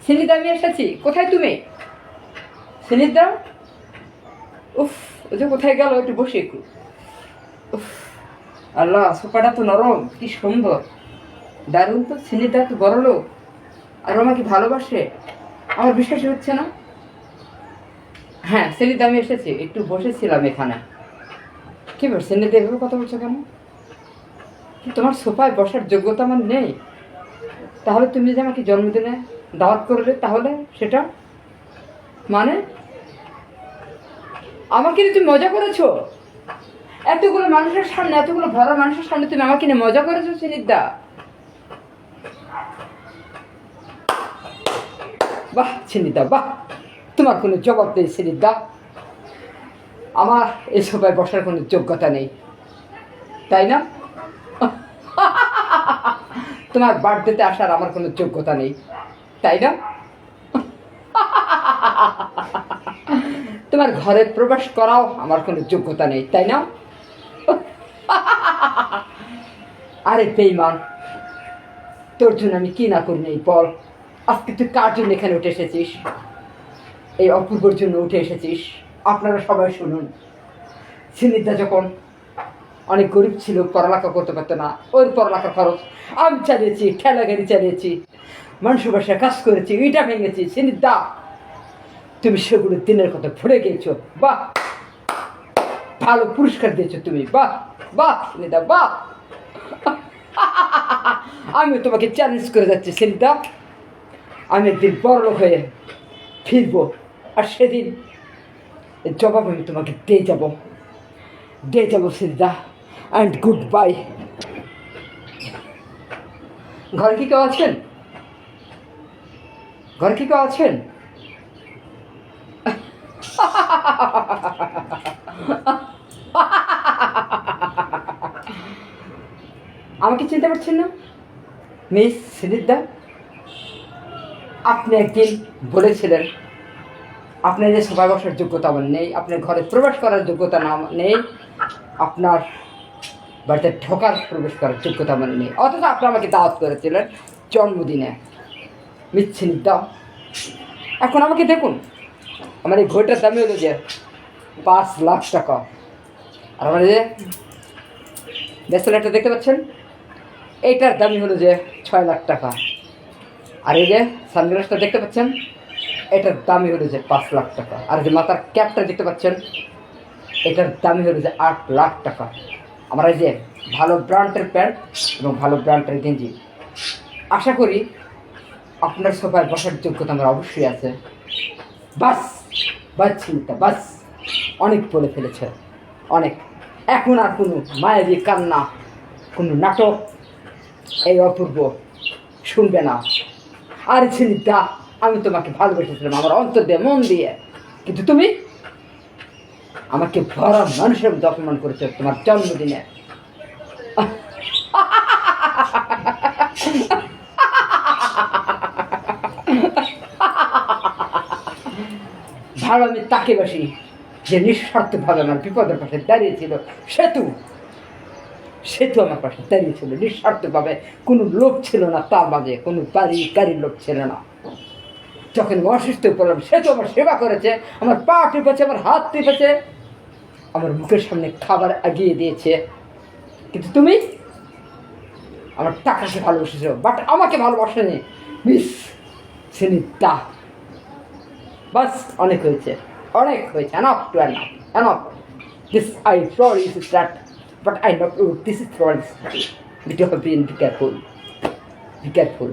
সিনিদা, আমি এসেছি। কোথায় তুমি? সিনিদা, উফ, ও যে কোথায় গেল? একটু বসে একটু। উফ, আল্লাহ, সোফাটা তো নরম, কি সুন্দর, দারুণ তো। সিনিদা তো বড় লোক, আর আমাকে ভালোবাসে, আমার বিশ্বাসই হচ্ছে না। হ্যাঁ সিনিদা, আমি এসেছি, একটু বসেছিলাম এখানে। কি ব্যাপার সিনিদা, এভাবে কথা বলছো কেন? কি তোমার সোফায় বসার যোগ্যতা আমার নেই? তাহলে তুমি যে আমাকে জন্মদিনে দাওয়াত করলে, তাহলে সেটা মানে আমাকে নিয়ে তুমি মজা করেছো? এতগুলো মানুষের সামনে, এতগুলো ভরা মানুষের সামনে তুমি আমাকে নিয়ে মজা করেছো সিনিদা? বাহ সিনিদা, বাহ, তোমার কোনো জবাব নেই সিনিদা। আমার এই সোফায় বসার কোনো যোগ্যতা নেই, তাই না? তোমার বার্থডেতে আসার আমার কোনো যোগ্যতা নেই, তাই না? তোমার ঘরে প্রবেশ করাও আমার কোনো যোগ্যতা নেই, তাই না? আরে বেঈমান, তোর জন্য আমি কি না করি নেই বল। আজকে তুই কার জন্য এখানে উঠে এসেছিস? এই অপূর্বর জন্য উঠে এসেছিস। আপনারা সবাই শুনুন, সিনিদা যখন অনেক গরিব ছিল, পড়ালেখা করতে পারতো না, ওর পড়ালেখার খরচ আমি চালিয়েছি, ঠেলা গাড়ি চালিয়েছি, মানুষের বাসায় কাজ করেছি, ইটা ভেঙেছি। সিনিদা, তুমি সেগুলো দিনের কথা ভুলে গিয়েছো। বাহ, ভালো পুরস্কার দিয়েছো তুমি, বাহ বাহ সিনিদা, বাহ। আমি তোমাকে চ্যালেঞ্জ করে যাচ্ছি সিনিদা, আমি একদিন বড়লোক হয়ে ফিরবো, আর সেদিন জবাব আমি তোমাকে দিয়ে যাবো সিনিদা। And good bye. ঘরে কি কেউ আছেন? ঘরে কি কেউ আছেন? আমাকে চিনতে পারছেন না মিস সিনিদা? আপনি একদিন বলেছিলেন আপনার যে সবাই বসার যোগ্যতা আমার নেই, আপনার ঘরে প্রবেশ করার যোগ্যতা না নেই, আপনার বাড়িতে ঢোকার প্রবেশ করার যোগ্যতা আমার নেই, অথচ আপনি আমাকে দাওয়াত করেছিলেন জন্মদিনে। মিস সিনিদা, এখন আমাকে দেখুন, আমার এই ঘড়িটার দামি হলো যে 5 লাখ টাকা, আর আমার যে ব্রেসলেটটা দেখতে পাচ্ছেন, এইটার দামি হলো যে 6 লাখ টাকা, আর এই যে সানগ্লাসটা দেখতে পাচ্ছেন, এটার দামি হলো যে 5 লাখ টাকা, আর যে মাথার ক্যাপটা দেখতে পাচ্ছেন, এটার দামি হলো যে 8 লাখ টাকা। আমার এই যে ভালো ব্র্যান্ডের প্যান্ট এবং ভালো ব্র্যান্ডের গেঞ্জি। আশা করি আপনার সোফায় বসার যোগ্যতা আমার অবশ্যই আছে। বাস বাস চিন্তা, বাস, অনেক বলে ফেলেছে, অনেক। এখন আর কোনো মায়াবী কান্না, কোনো নাটক এই অপূর্ব শুনবে না। আর চিন্তা, আমি তোমাকে ভালোবেসেছিলাম আমার অন্তর দিয়ে, মন দিয়ে, কিন্তু তুমি আমাকে ভরা মানুষের মতো অপমান করেছো তোমার জন্মদিনে। ভালো আমি তাকে বাসি যে নিঃস্বার্থভাবে আমার বিপদের পাশে দাঁড়িয়েছিল। সেতু আমার পাশে দাঁড়িয়েছিল নিঃস্বার্থভাবে, কোনো লোক ছিল না তার মাঝে, কোনো গাড়ির লোক ছিল না। যখন আমি অসুস্থ পড়লাম, সেতু আমার সেবা করেছে, আমার পা টিপেছে, আমার হাত টিপেছে, আমার মুখের সামনে খাবার এগিয়ে দিয়েছে। কিন্তু তুমি আমার টাকাকে ভালোবেসেছো, বাট আমাকে ভালোবাসেনি মিস সিনিদা। বাস, অনেক হয়েছে, অনেক হয়েছে, enough to enough, enough. This I promise is that, but I know this is promise. Be careful. Be careful.